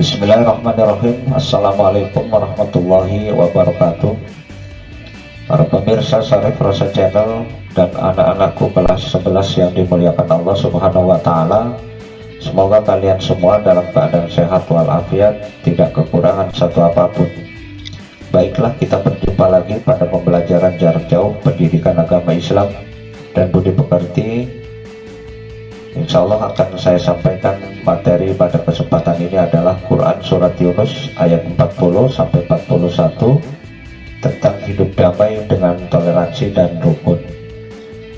Bismillahirrahmanirrahim. Assalamualaikum warahmatullahi wabarakatuh. Para pemirsa Syarif Rosa Channel dan anak-anakku kelas 11 yang dimuliakan Allah Subhanahu wa Ta'ala, semoga kalian semua dalam keadaan sehat walafiat, tidak kekurangan satu apapun. Baiklah, kita berjumpa lagi pada pembelajaran jarak jauh pendidikan agama Islam dan budi pekerti. Insya Allah akan saya sampaikan materi pada kesempatan ini adalah Quran Surat Yunus ayat 40 sampai 41 tentang hidup damai dengan toleransi dan rukun.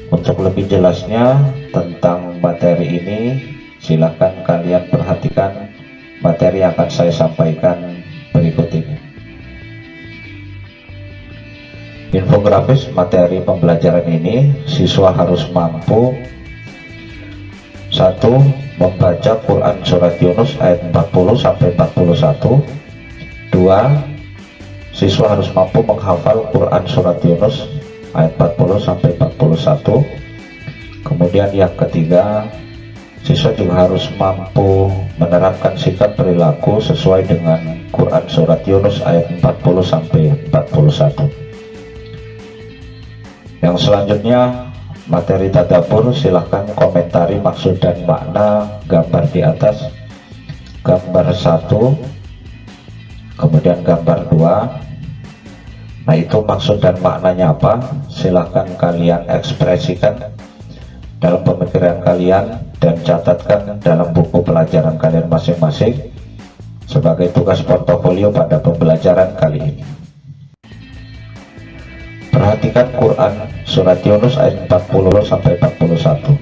Untuk lebih jelasnya tentang materi ini, silakan kalian perhatikan materi yang akan saya sampaikan berikut ini. Infografis materi pembelajaran ini, siswa harus mampu: 1. Membaca Quran Surat Yunus ayat 40 sampai 41. 2. Siswa harus mampu menghafal Quran Surat Yunus ayat 40 sampai 41. Kemudian yang ketiga, siswa juga harus mampu menerapkan sikap perilaku sesuai dengan Quran Surat Yunus ayat 40 sampai 41. Yang selanjutnya, materi tadabbur, silahkan komentari maksud dan makna gambar di atas. Gambar 1, kemudian gambar 2. Nah, itu maksud dan maknanya apa? Silahkan kalian ekspresikan dalam pemikiran kalian dan catatkan dalam buku pelajaran kalian masing-masing sebagai tugas portofolio pada pembelajaran kali ini. Perhatikan Quran Surat Yunus ayat 40 sampai 41.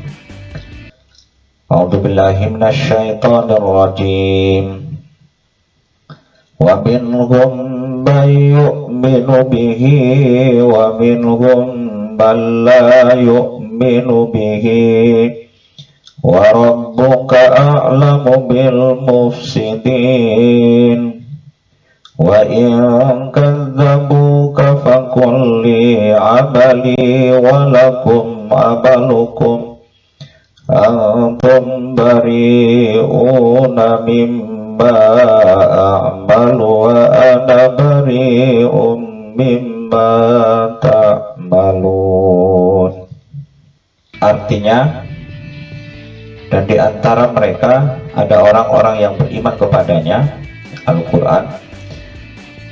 A'udzubillahi minasyaitonir rajim. Wa minhum may yu'minu bihi wa minhum man la yu'minu bihi wa rabbuka a'lamu bil mufsidin. Wa in kadzabuka faqul li amali wa lakum amalukum antum bari'una mimma a'malu wa ana bari'un mimma ta'malun. Artinya, dan di antara mereka ada orang-orang yang beriman kepadanya, Al-Quran,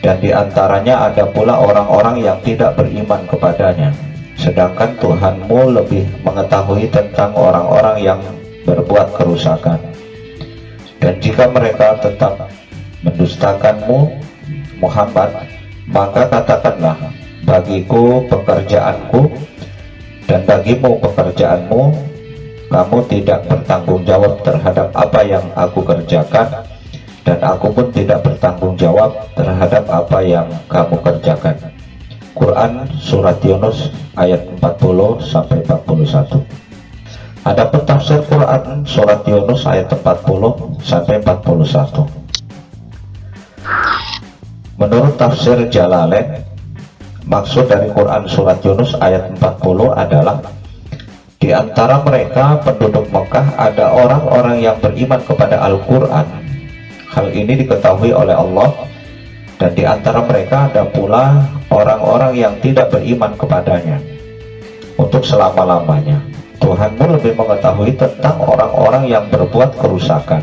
dan di antaranya ada pula orang-orang yang tidak beriman kepadanya. Sedangkan Tuhanmu lebih mengetahui tentang orang-orang yang berbuat kerusakan. Dan jika mereka tetap mendustakanmu, Muhammad, maka katakanlah, bagiku pekerjaanku dan bagimu pekerjaanmu, kamu tidak bertanggung jawab terhadap apa yang aku kerjakan, dan aku pun tidak bertanggung jawab terhadap apa yang kamu kerjakan. Quran Surat Yunus ayat 40 sampai 41. Adapun tafsir Quran Surat Yunus ayat 40 sampai 41. Menurut tafsir Jalalain, maksud dari Quran Surat Yunus ayat 40 adalah, di antara mereka penduduk Mekah ada orang-orang yang beriman kepada Al-Quran. Hal ini diketahui oleh Allah, dan di antara mereka ada pula orang-orang yang tidak beriman kepadanya untuk selama-lamanya. Tuhanmu lebih mengetahui tentang orang-orang yang berbuat kerusakan.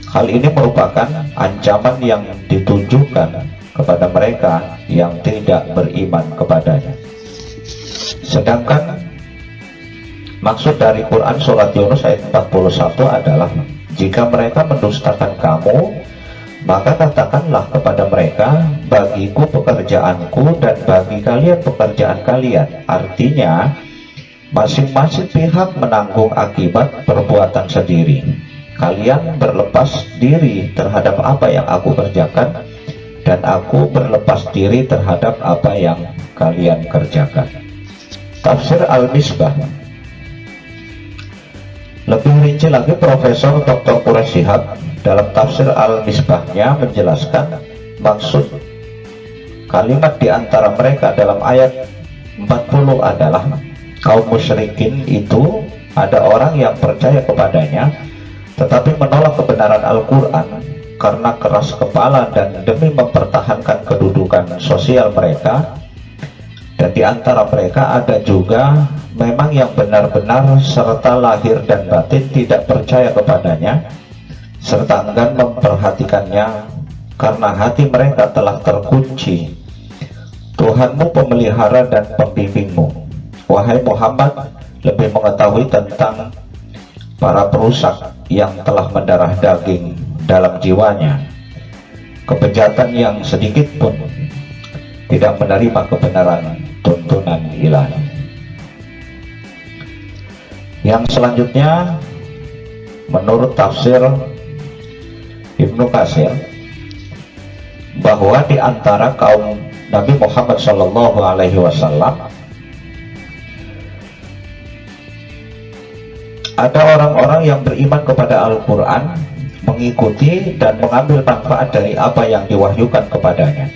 Hal ini merupakan ancaman yang ditujukan kepada mereka yang tidak beriman kepadanya. Sedangkan maksud dari Quran Surat Yunus ayat 41 adalah, jika mereka mendustakan kamu, maka katakanlah kepada mereka, bagiku pekerjaanku dan bagi kalian pekerjaan kalian. Artinya, masing-masing pihak menanggung akibat perbuatan sendiri. Kalian berlepas diri terhadap apa yang aku kerjakan, dan aku berlepas diri terhadap apa yang kalian kerjakan. Tafsir Al-Misbah. Lebih rinci lagi, Profesor Dr. Quraish Shihab dalam tafsir Al-Misbahnya menjelaskan maksud kalimat di antara mereka dalam ayat 40 adalah, kaum musyrikin itu ada orang yang percaya kepadanya tetapi menolak kebenaran Al-Quran. karena keras kepala dan demi mempertahankan kedudukan sosial mereka. Dan di antara mereka ada juga memang yang benar-benar serta lahir dan batin tidak percaya kepadanya, serta enggan memperhatikannya, karena hati mereka telah terkunci. Tuhanmu pemelihara dan pembimbingmu, wahai Muhammad, lebih mengetahui tentang para perusak yang telah mendarah daging dalam jiwanya, kebejatan yang sedikit pun tidak menerima kebenaran tuntunan ilahi. Yang selanjutnya, menurut tafsir Ibnu Katsir, bahwa di antara kaum Nabi Muhammad SAW ada orang-orang yang beriman kepada Al-Quran, mengikuti dan mengambil manfaat dari apa yang diwahyukan kepadanya.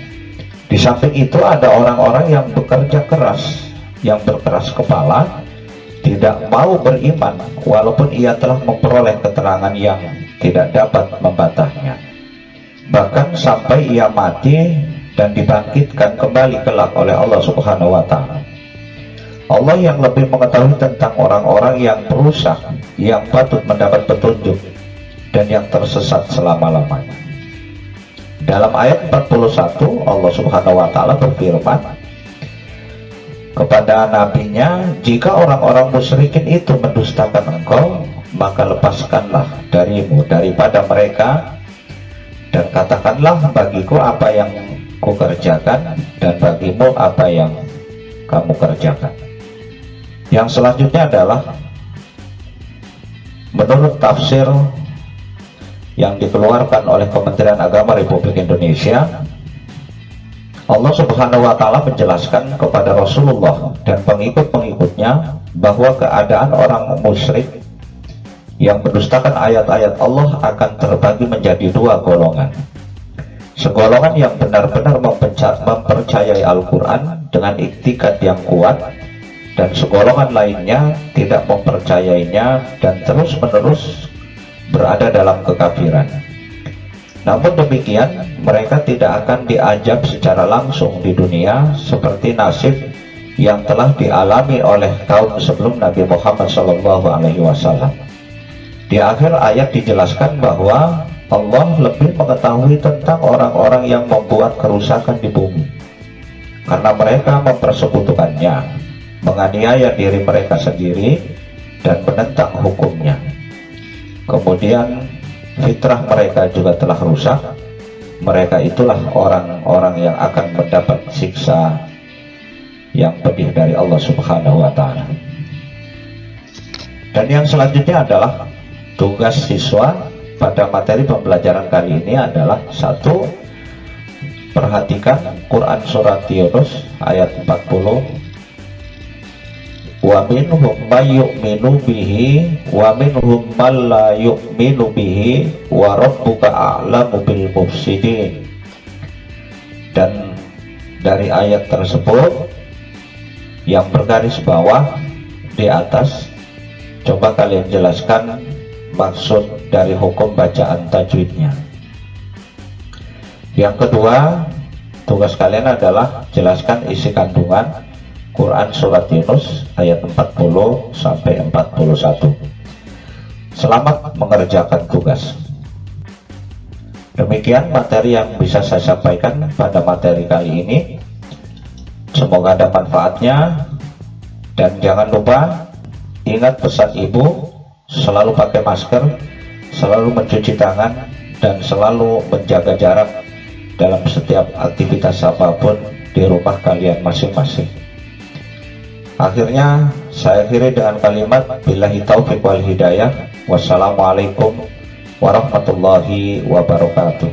Di samping itu ada orang-orang yang bekerja keras, yang berkeras kepala, tidak mau beriman walaupun ia telah memperoleh keterangan yang tidak dapat membantahnya, bahkan sampai ia mati dan dibangkitkan kembali kelak oleh Allah Subhanahu wa Ta'ala. Allah yang lebih mengetahui tentang orang-orang yang berusaha, yang patut mendapat petunjuk dan yang tersesat selama-lamanya. Dalam ayat 41 Allah Subhanahu wa Ta'ala berfirman kepada nabinya, jika orang-orang musyrikin itu mendustakan engkau, maka lepaskanlah darimu daripada mereka dan katakanlah, bagiku apa yang kukerjakan dan bagimu apa yang kamu kerjakan. Yang selanjutnya adalah menurut tafsir yang dikeluarkan oleh Kementerian Agama Republik Indonesia, Allah Subhanahu wa Ta'ala menjelaskan kepada Rasulullah dan pengikut-pengikutnya bahwa keadaan orang musyrik yang mendustakan ayat-ayat Allah akan terbagi menjadi dua golongan. Segolongan yang benar-benar mempercayai Al-Quran dengan iktikad yang kuat, dan segolongan lainnya tidak mempercayainya dan terus-menerus berada dalam kekafiran. Namun demikian, mereka tidak akan diajab secara langsung di dunia seperti nasib yang telah dialami oleh kaum sebelum Nabi Muhammad SAW. Di akhir ayat dijelaskan bahwa Allah lebih mengetahui tentang orang-orang yang membuat kerusakan di bumi, karena mereka mempersekutukannya, menganiaya diri mereka sendiri dan menentang hukumnya. Kemudian fitrah mereka juga telah rusak. Mereka itulah orang-orang yang akan mendapat siksa yang pedih dari Allah Subhanahu wa Ta'ala. Dan yang selanjutnya adalah tugas siswa pada materi pembelajaran kali ini adalah: 1. Perhatikan Quran surat Yunus ayat 40. Wa minhum may yu'minu bihi wa minhum man la yu'minu bihi wa rabbuka a'lamu bil mufsidin. Dan dari ayat tersebut yang bergaris bawah di atas, coba kalian jelaskan maksud dari hukum bacaan tajwidnya. Yang kedua, tugas kalian adalah jelaskan isi kandungan Quran surat Yunus ayat 40 sampai 41. Selamat mengerjakan tugas. Demikian materi yang bisa saya sampaikan pada materi kali ini. Semoga ada manfaatnya, dan jangan lupa ingat pesan ibu, selalu pakai masker, selalu mencuci tangan, dan selalu menjaga jarak dalam setiap aktivitas apapun di rumah kalian masing-masing. Akhirnya saya akhiri dengan kalimat billahi taufiq wal hidayah. Wassalamualaikum warahmatullahi wabarakatuh.